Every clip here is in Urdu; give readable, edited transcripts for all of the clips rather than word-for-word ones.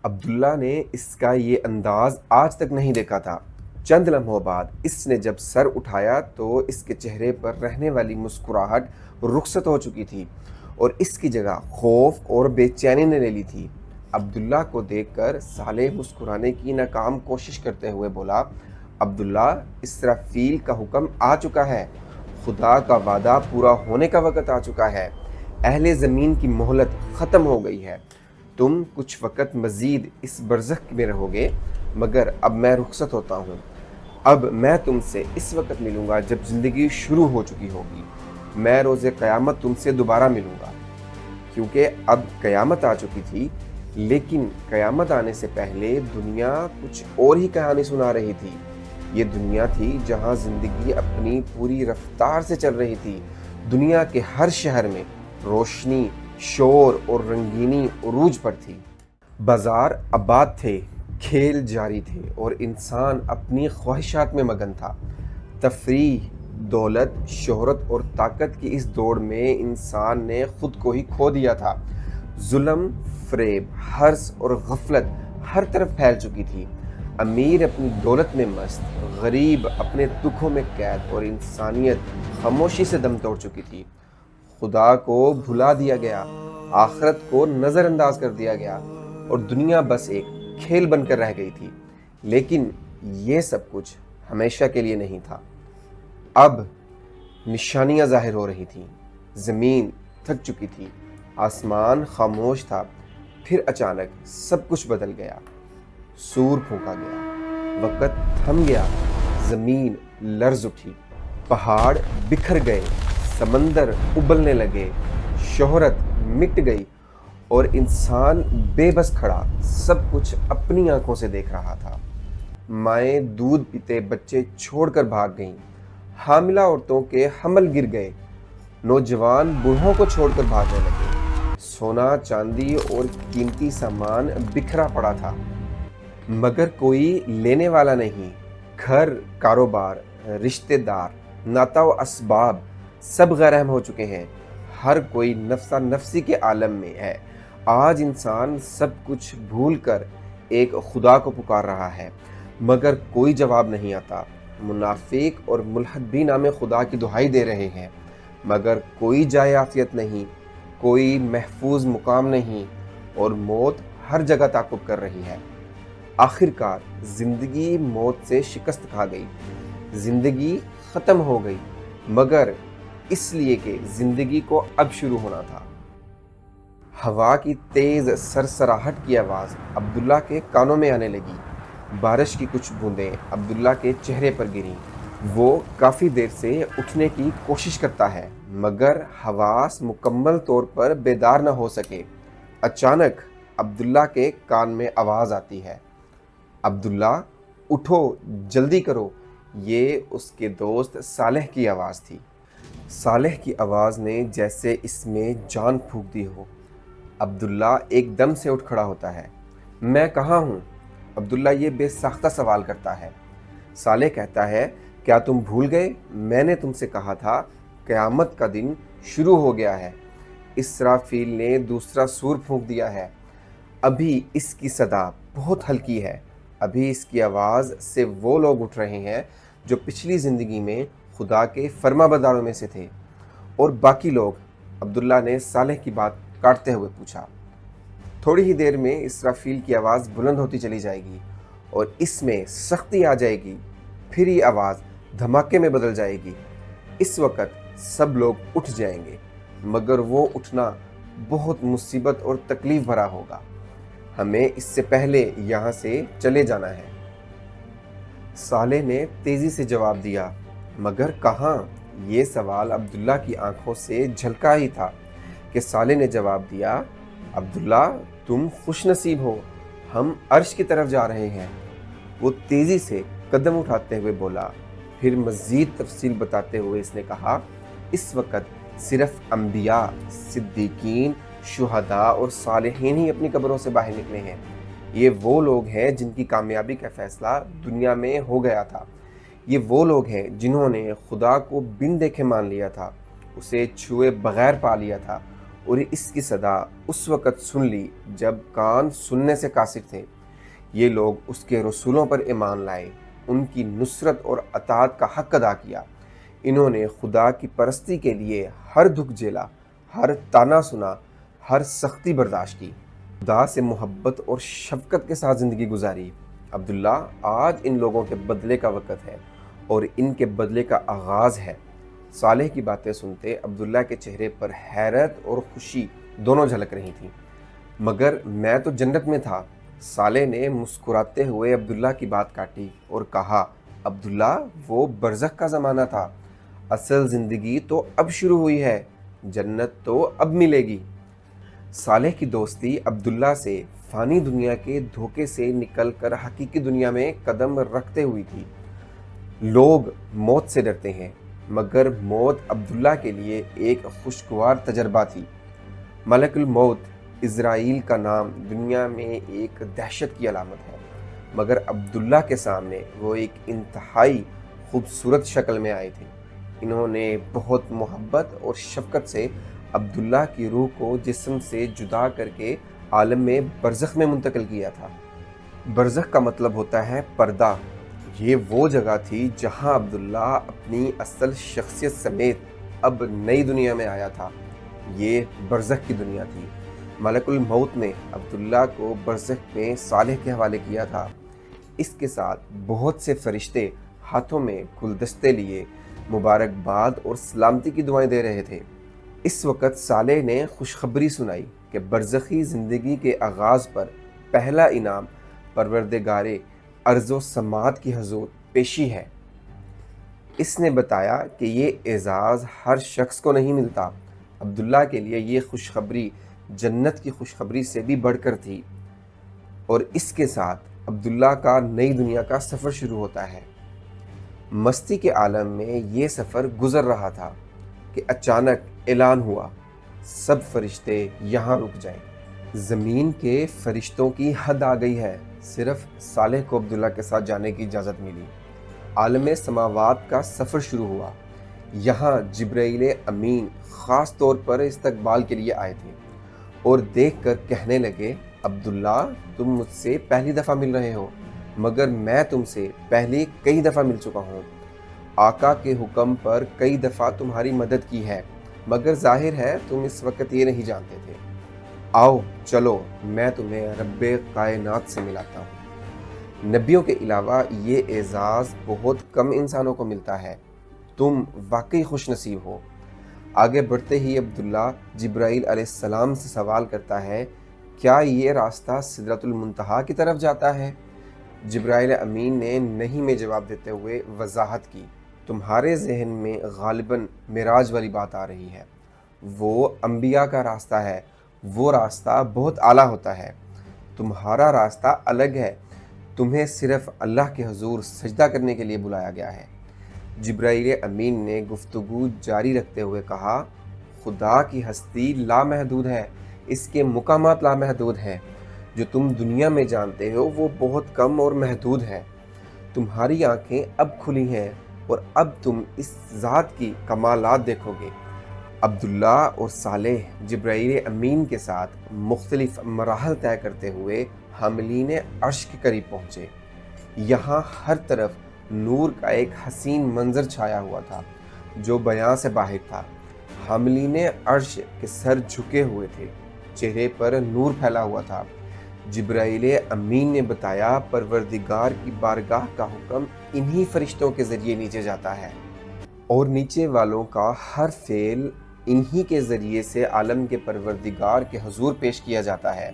عبداللہ نے اس کا یہ انداز آج تک نہیں دیکھا تھا۔ چند لمحوں بعد اس نے جب سر اٹھایا تو اس کے چہرے پر رہنے والی مسکراہٹ رخصت ہو چکی تھی اور اس کی جگہ خوف اور بے چینی نے لے لی تھی۔ عبداللہ کو دیکھ کر صالح مسکرانے کی ناکام کوشش کرتے ہوئے بولا، عبداللہ، اسرافیل کا حکم آ چکا ہے، خدا کا وعدہ پورا ہونے کا وقت آ چکا ہے، اہل زمین کی مہلت ختم ہو گئی ہے، تم کچھ وقت مزید اس برزخ میں رہو گے، مگر اب میں رخصت ہوتا ہوں۔ اب میں تم سے اس وقت ملوں گا جب زندگی شروع ہو چکی ہوگی، میں روز قیامت تم سے دوبارہ ملوں گا۔ کیونکہ اب قیامت آ چکی تھی، لیکن قیامت آنے سے پہلے دنیا کچھ اور ہی کہانی سنا رہی تھی۔ یہ دنیا تھی جہاں زندگی اپنی پوری رفتار سے چل رہی تھی۔ دنیا کے ہر شہر میں روشنی، شور اور رنگینی عروج پر تھی۔ بازار آباد تھے، کھیل جاری تھے اور انسان اپنی خواہشات میں مگن تھا۔ تفریح، دولت، شہرت اور طاقت کی اس دوڑ میں انسان نے خود کو ہی کھو دیا تھا۔ ظلم، فریب، حرص اور غفلت ہر طرف پھیل چکی تھی۔ امیر اپنی دولت میں مست، غریب اپنے دکھوں میں قید اور انسانیت خاموشی سے دم توڑ چکی تھی۔ خدا کو بھلا دیا گیا، آخرت کو نظر انداز کر دیا گیا اور دنیا بس ایک کھیل بن کر رہ گئی تھی۔ لیکن یہ سب کچھ ہمیشہ کے لیے نہیں تھا۔ اب نشانیاں ظاہر ہو رہی تھیں۔ زمین تھک چکی تھی، آسمان خاموش تھا۔ پھر اچانک سب کچھ بدل گیا۔ سور پھونکا گیا، وقت تھم گیا، زمین لرز اٹھی، پہاڑ بکھر گئے، سمندر ابلنے لگے، شہرت مٹ گئی اور انسان بے بس کھڑا سب کچھ اپنی آنکھوں سے دیکھ رہا تھا۔ مائیں دودھ پیتے بچے چھوڑ کر بھاگ گئیں، حاملہ عورتوں کے حمل گر گئے، نوجوان بوڑھوں کو چھوڑ کر بھاگنے لگے۔ سونا، چاندی اور قیمتی سامان بکھرا پڑا تھا، مگر کوئی لینے والا نہیں۔ گھر، کاروبار، رشتہ دار، ناتا و اسباب سب غیر اہم ہو چکے ہیں۔ ہر کوئی نفسا نفسی کے عالم میں ہے۔ آج انسان سب کچھ بھول کر ایک خدا کو پکار رہا ہے، مگر کوئی جواب نہیں آتا۔ منافق اور ملحد بھی نام خدا کی دہائی دے رہے ہیں، مگر کوئی جائے عافیت نہیں، کوئی محفوظ مقام نہیں اور موت ہر جگہ تعاقب کر رہی ہے۔ آخر کار زندگی موت سے شکست کھا گئی۔ زندگی ختم ہو گئی، مگر اس لیے کہ زندگی کو اب شروع ہونا تھا۔ ہوا کی تیز سرسراہٹ کی آواز عبداللہ کے کانوں میں آنے لگی۔ بارش کی کچھ بوندیں عبداللہ کے چہرے پر گریں۔ وہ کافی دیر سے اٹھنے کی کوشش کرتا ہے، مگر حواس مکمل طور پر بیدار نہ ہو سکے۔ اچانک عبداللہ کے کان میں آواز آتی ہے، عبداللہ اٹھو، جلدی کرو۔ یہ اس کے دوست صالح کی آواز تھی۔ صالح کی آواز نے جیسے اس میں جان پھونک دی ہو۔ عبداللہ ایک دم سے اٹھ کھڑا ہوتا ہے۔ میں کہاں ہوں؟ عبداللہ یہ بے ساختہ سوال کرتا ہے۔ صالح کہتا ہے، کیا تم بھول گئے؟ میں نے تم سے کہا تھا قیامت کا دن شروع ہو گیا ہے۔ اسرافیل نے دوسرا سور پھونک دیا ہے۔ ابھی اس کی صدا بہت ہلکی ہے۔ ابھی اس کی آواز سے وہ لوگ اٹھ رہے ہیں جو پچھلی زندگی میں خدا کے فرما برداروں میں سے تھے، اور باقی لوگ؟ عبداللہ نے صالح کی بات کاٹتے ہوئے پوچھا۔ تھوڑی ہی دیر میں اسرافیل کی آواز بلند ہوتی چلی جائے گی اور اس میں سختی آ جائے گی، پھر یہ آواز دھماکے میں بدل جائے گی۔ اس وقت سب لوگ اٹھ جائیں گے، مگر وہ اٹھنا بہت مصیبت اور تکلیف بھرا ہوگا۔ ہمیں اس سے پہلے یہاں سے چلے جانا ہے۔ صالح نے تیزی سے جواب دیا، مگر کہاں؟ یہ سوال عبداللہ کی آنکھوں سے جھلکا ہی تھا کہ صالح نے جواب دیا، عبداللہ تم خوش نصیب ہو، ہم عرش کی طرف جا رہے ہیں۔ وہ تیزی سے قدم اٹھاتے ہوئے بولا، پھر مزید تفصیل بتاتے ہوئے اس نے کہا، اس وقت صرف انبیاء، صدیقین، شہداء اور صالحین ہی اپنی قبروں سے باہر نکلے ہیں۔ یہ وہ لوگ ہیں جن کی کامیابی کا فیصلہ دنیا میں ہو گیا تھا۔ یہ وہ لوگ ہیں جنہوں نے خدا کو بن دیکھے مان لیا تھا، اسے چھوئے بغیر پا لیا تھا اور اس کی صدا اس وقت سن لی جب کان سننے سے قاصر تھے۔ یہ لوگ اس کے رسولوں پر ایمان لائے، ان کی نصرت اور اطاعت کا حق ادا کیا۔ انہوں نے خدا کی پرستی کے لیے ہر دکھ جھیلا، ہر طعنہ سنا، ہر سختی برداشت کی، خدا سے محبت اور شفقت کے ساتھ زندگی گزاری۔ عبداللہ، آج ان لوگوں کے بدلے کا وقت ہے اور ان کے بدلے کا آغاز ہے۔ صالح کی باتیں سنتے عبداللہ کے چہرے پر حیرت اور خوشی دونوں جھلک رہی تھیں۔ مگر میں تو جنت میں تھا۔ صالح نے مسکراتے ہوئے عبداللہ کی بات کاٹی اور کہا، عبداللہ، وہ برزخ کا زمانہ تھا، اصل زندگی تو اب شروع ہوئی ہے، جنت تو اب ملے گی۔ صالح کی دوستی عبداللہ سے فانی دنیا کے دھوکے سے نکل کر حقیقی دنیا میں قدم رکھتے ہوئی تھی۔ لوگ موت سے ڈرتے ہیں، مگر موت عبداللہ کے لیے ایک خوشگوار تجربہ تھی۔ ملک الموت اسرائیل کا نام دنیا میں ایک دہشت کی علامت ہے، مگر عبداللہ کے سامنے وہ ایک انتہائی خوبصورت شکل میں آئے تھے۔ انہوں نے بہت محبت اور شفقت سے عبداللہ کی روح کو جسم سے جدا کر کے عالم میں برزخ میں منتقل کیا تھا۔ برزخ کا مطلب ہوتا ہے پردہ۔ یہ وہ جگہ تھی جہاں عبداللہ اپنی اصل شخصیت سمیت اب نئی دنیا میں آیا تھا۔ یہ برزخ کی دنیا تھی۔ ملک الموت نے عبداللہ کو برزخ میں صالح کے حوالے کیا تھا۔ اس کے ساتھ بہت سے فرشتے ہاتھوں میں گلدستے لیے مبارکباد اور سلامتی کی دعائیں دے رہے تھے۔ اس وقت صالح نے خوشخبری سنائی کہ برزخی زندگی کے آغاز پر پہلا انعام پروردگار ارض و سماوات کی حضور پیشی ہے۔ اس نے بتایا کہ یہ اعزاز ہر شخص کو نہیں ملتا۔ عبداللہ کے لیے یہ خوشخبری جنت کی خوشخبری سے بھی بڑھ کر تھی، اور اس کے ساتھ عبداللہ کا نئی دنیا کا سفر شروع ہوتا ہے۔ مستی کے عالم میں یہ سفر گزر رہا تھا کہ اچانک اعلان ہوا، سب فرشتے یہاں رک جائیں۔ زمین کے فرشتوں کی حد آ گئی ہے، صرف صالح کو عبداللہ کے ساتھ جانے کی اجازت ملی۔ عالم سماوات کا سفر شروع ہوا۔ یہاں جبرائیل امین خاص طور پر استقبال کے لیے آئے تھے اور دیکھ کر کہنے لگے، عبداللہ، تم مجھ سے پہلی دفعہ مل رہے ہو، مگر میں تم سے پہلے کئی دفعہ مل چکا ہوں۔ آقا کے حکم پر کئی دفعہ تمہاری مدد کی ہے، مگر ظاہر ہے تم اس وقت یہ نہیں جانتے تھے۔ آؤ چلو، میں تمہیں رب کائنات سے ملاتا ہوں۔ نبیوں کے علاوہ یہ اعزاز بہت کم انسانوں کو ملتا ہے۔ تم واقعی خوش نصیب ہو۔ آگے بڑھتے ہی عبداللہ جبرائیل علیہ السلام سے سوال کرتا ہے، کیا یہ راستہ سدرۃ المنتہا کی طرف جاتا ہے؟ جبرائیل امین نے نہیں میں جواب دیتے ہوئے وضاحت کی، تمہارے ذہن میں غالباً معراج والی بات آ رہی ہے۔ وہ انبیاء کا راستہ ہے، وہ راستہ بہت اعلیٰ ہوتا ہے۔ تمہارا راستہ الگ ہے، تمہیں صرف اللہ کے حضور سجدہ کرنے کے لیے بلایا گیا ہے۔ جبرائیل امین نے گفتگو جاری رکھتے ہوئے کہا، خدا کی ہستی لامحدود ہے، اس کے مقامات لامحدود ہیں۔ جو تم دنیا میں جانتے ہو وہ بہت کم اور محدود ہے۔ تمہاری آنکھیں اب کھلی ہیں اور اب تم اس ذات کی کمالات دیکھو گے۔ عبداللہ اور صالح جبرائیل امین کے ساتھ مختلف مراحل طے کرتے ہوئے حاملین عرش کے قریب پہنچے۔ یہاں ہر طرف نور کا ایک حسین منظر چھایا ہوا تھا جو بیاں سے باہر تھا۔ حاملین عرش کے سر جھکے ہوئے تھے، چہرے پر نور پھیلا ہوا تھا۔ جبرائیل امین نے بتایا، پروردگار کی بارگاہ کا حکم انہی فرشتوں کے ذریعے نیچے جاتا ہے، اور نیچے والوں کا ہر فعل انہی کے ذریعے سے عالم کے پروردگار کے حضور پیش کیا جاتا ہے۔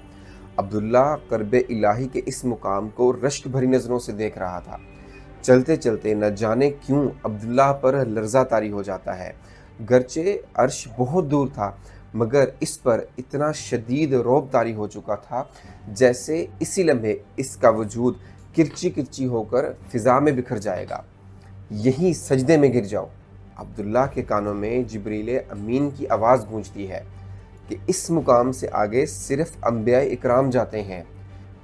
عبداللہ قرب الہی کے اس مقام کو رشک بھری نظروں سے دیکھ رہا تھا۔ چلتے چلتے نہ جانے کیوں عبداللہ پر لرزہ طاری ہو جاتا ہے۔ گرچہ عرش بہت دور تھا، مگر اس پر اتنا شدید رعب طاری ہو چکا تھا جیسے اسی لمحے اس کا وجود کرچی کرچی ہو کر فضا میں بکھر جائے گا۔ یہیں سجدے میں گر جاؤ۔ عبداللہ کے کانوں میں جبریل امین کی آواز گونجتی ہے کہ اس مقام سے آگے صرف انبیاء اکرام جاتے ہیں۔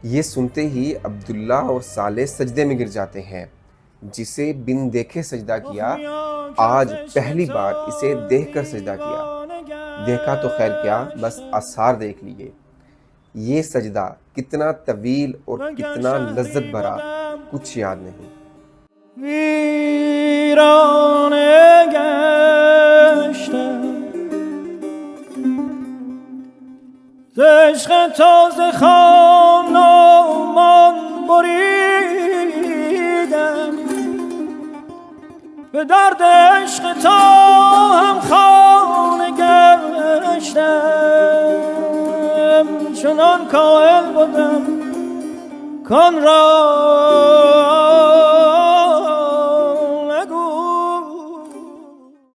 یہ سنتے ہی عبداللہ اور صالح سجدے میں گر جاتے ہیں۔ جسے بن دیکھے سجدہ کیا، آج پہلی بار اسے دیکھ کر سجدہ کیا۔ دیکھا تو خیر کیا، بس آثار دیکھ لیے. یہ سجدہ کتنا طویل اور کتنا لذت بھرا، کچھ یاد نہیں. ویرانه گشتم ز عشق تازه خانمان بریدم، به درد عشق تا هم خانه گشتم، چنان کائل بودم کان را